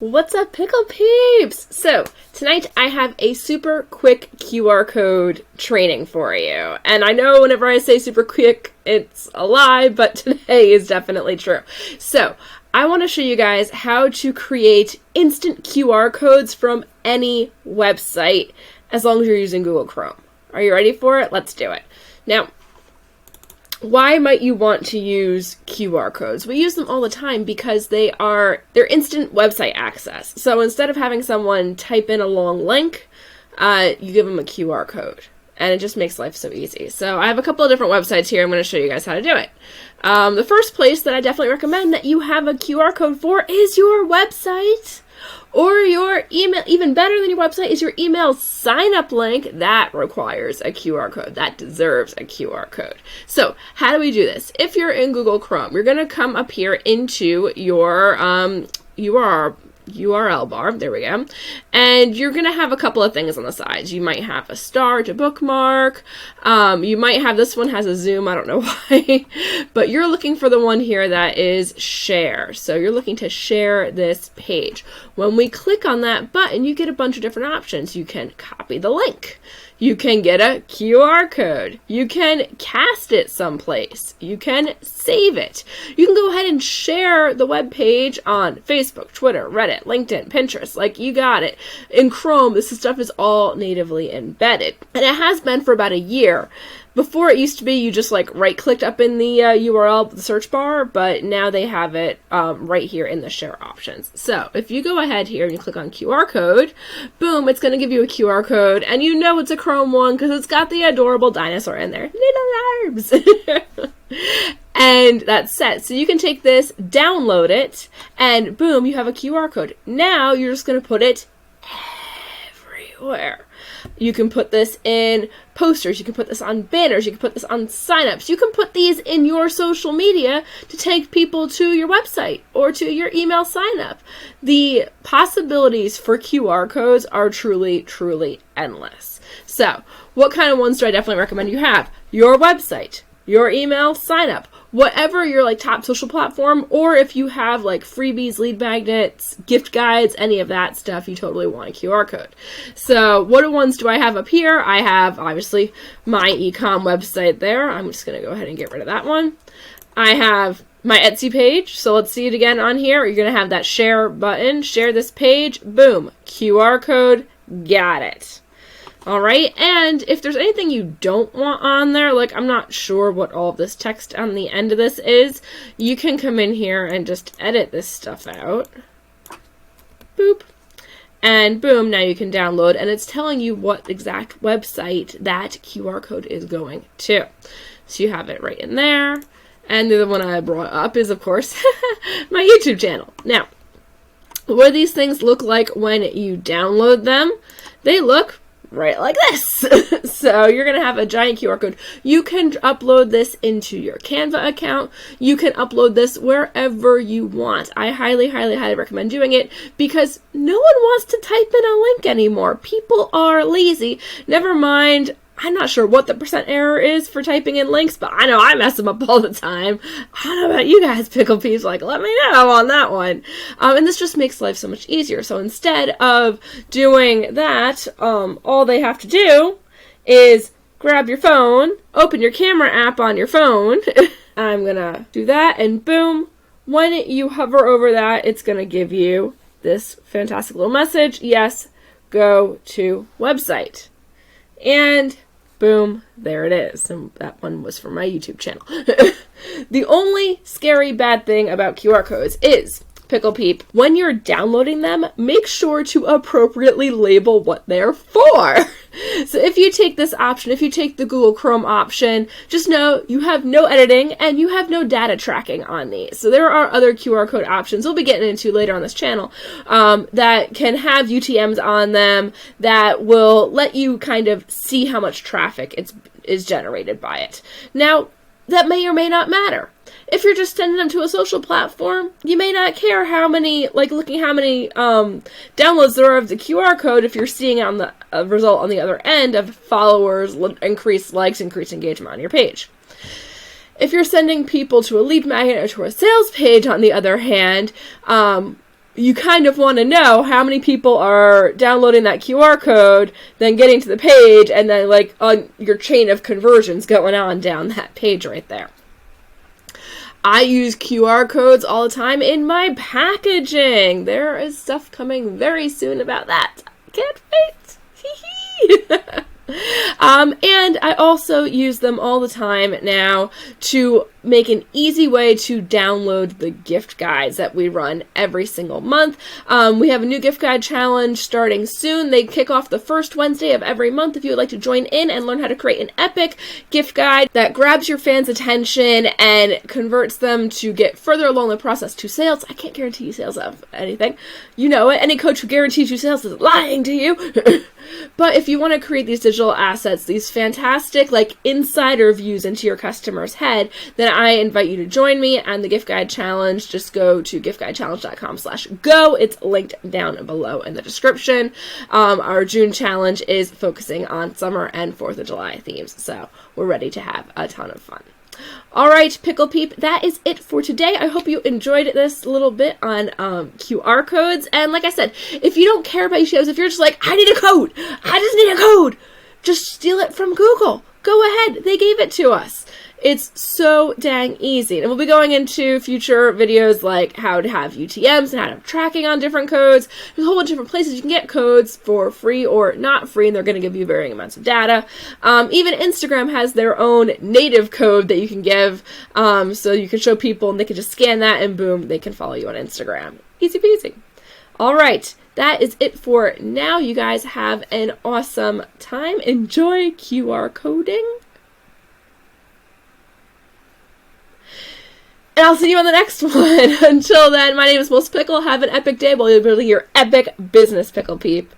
What's up, Pickle Peeps? So, tonight I have a super quick QR code training for you. And I know whenever I say super quick, it's a lie, but today is definitely true. So, I want to show you guys how to create instant QR codes from any website, as long as you're using Google Chrome. Are you ready for it? Let's do it. Now, why might you want to use QR codes? We use them all the time because they're instant website access. So instead of having someone type in a long link, you give them a QR code. And it just makes life so easy. So I have a couple of different websites here. I'm going to show you guys how to do it. The first place that I definitely recommend that you have a QR code for is your website. Or your email. Even better than your website is your email sign-up link. That requires a QR code. That deserves a QR code. So how do we do this? If you're in Google Chrome, you're going to come up here into your URL bar, there we go, and you're going to have a couple of things on the sides. You might have a star to bookmark, you might have, this one has a zoom, I don't know why, but you're looking for the one here that is share, so you're looking to share this page. When we click on that button, you get a bunch of different options. You can copy the link, you can get a QR code, you can cast it someplace, you can save it, you can go ahead and share the web page on Facebook, Twitter, Reddit, LinkedIn, Pinterest, like you got it. In Chrome, this stuff is all natively embedded, and it has been for about a year. Before it used to be you just like right-clicked up in the URL, the search bar, but now they have it right here in the share options. So if you go ahead here and you click on QR code, boom, it's going to give you a QR code, and you know it's a Chrome one because it's got the adorable dinosaur in there. Little arms! And that's set. So you can take this, download it, and boom, you have a QR code. Now you're just going to put it everywhere. You can put this in posters, you can put this on banners, you can put this on signups, you can put these in your social media to take people to your website or to your email signup. The possibilities for QR codes are truly, truly endless. So, what kind of ones do I definitely recommend you have? Your website, your email signup, whatever your like top social platform, or if you have like freebies, lead magnets, gift guides, any of that stuff, you totally want a QR code. So what ones do I have up here? I have obviously my ecom website there. I'm just going to go ahead and get rid of that one. I have my Etsy page. So let's see it again on here. You're going to have that share button, share this page, boom, QR code, got it. All right, and if there's anything you don't want on there, like I'm not sure what all of this text on the end of this is, you can come in here and just edit this stuff out. Boop. And boom, now you can download, and it's telling you what exact website that QR code is going to. So you have it right in there. And the other one I brought up is, of course, my YouTube channel. Now, what do these things look like when you download them? They look right like this. So you're going to have a giant QR code. You can upload this into your Canva account. You can upload this wherever you want. I highly, highly, highly recommend doing it because no one wants to type in a link anymore. People are lazy. Never mind, I'm not sure what the percent error is for typing in links, but I know I mess them up all the time. I don't know about you guys, Pickle Peeps, like, let me know on that one. And this just makes life so much easier. So instead of doing that, all they have to do is grab your phone, open your camera app on your phone. I'm gonna do that, and boom, when you hover over that, it's gonna give you this fantastic little message. Yes, go to website. And boom, there it is. And that one was from my YouTube channel. The only scary bad thing about QR codes is, Pickle Peep, when you're downloading them, make sure to appropriately label what they're for. So if you take this option, if you take the Google Chrome option, just know you have no editing and you have no data tracking on these. So there are other QR code options we'll be getting into later on this channel that can have UTMs on them that will let you kind of see how much traffic is generated by it. Now, that may or may not matter. If you're just sending them to a social platform, you may not care how many, like looking how many downloads there are of the QR code if you're seeing on the result on the other end of followers, increased likes, increased engagement on your page. If you're sending people to a lead magnet or to a sales page, on the other hand, you kind of want to know how many people are downloading that QR code, then getting to the page, and then like on your chain of conversions going on down that page right there. I use QR codes all the time in my packaging. There is stuff coming very soon about that. Can't wait. Hee. And I also use them all the time now to make an easy way to download the gift guides that we run every single month. We have a new gift guide challenge starting soon. They kick off the first Wednesday of every month. If you would like to join in and learn how to create an epic gift guide that grabs your fans' attention and converts them to get further along the process to sales. I can't guarantee you sales of anything. You know it. Any coach who guarantees you sales is lying to you. But if you want to create these digital assets, these fantastic like insider views into your customer's head, then I invite you to join me on the Gift Guide Challenge. Just go to giftguidechallenge.com/go. It's linked down below in the description. Our June challenge is focusing on summer and 4th of July themes, so we're ready to have a ton of fun. All right, Pickle Peep, that is it for today. I hope you enjoyed this little bit on QR codes. And like I said, if you don't care about shows, if you're just like, I need a code, I just need a code, just steal it from Google. Go ahead. They gave it to us. It's so dang easy. And we'll be going into future videos like how to have UTMs and how to have tracking on different codes. There's a whole bunch of different places you can get codes for free or not free, and they're going to give you varying amounts of data. Even Instagram has their own native code that you can give, so you can show people and they can just scan that and boom, they can follow you on Instagram. Easy peasy. All right. That is it for now. You guys have an awesome time. Enjoy QR coding. And I'll see you on the next one. Until then, my name is Melissa Pickle. Have an epic day while you're building your epic business, Pickle Peep.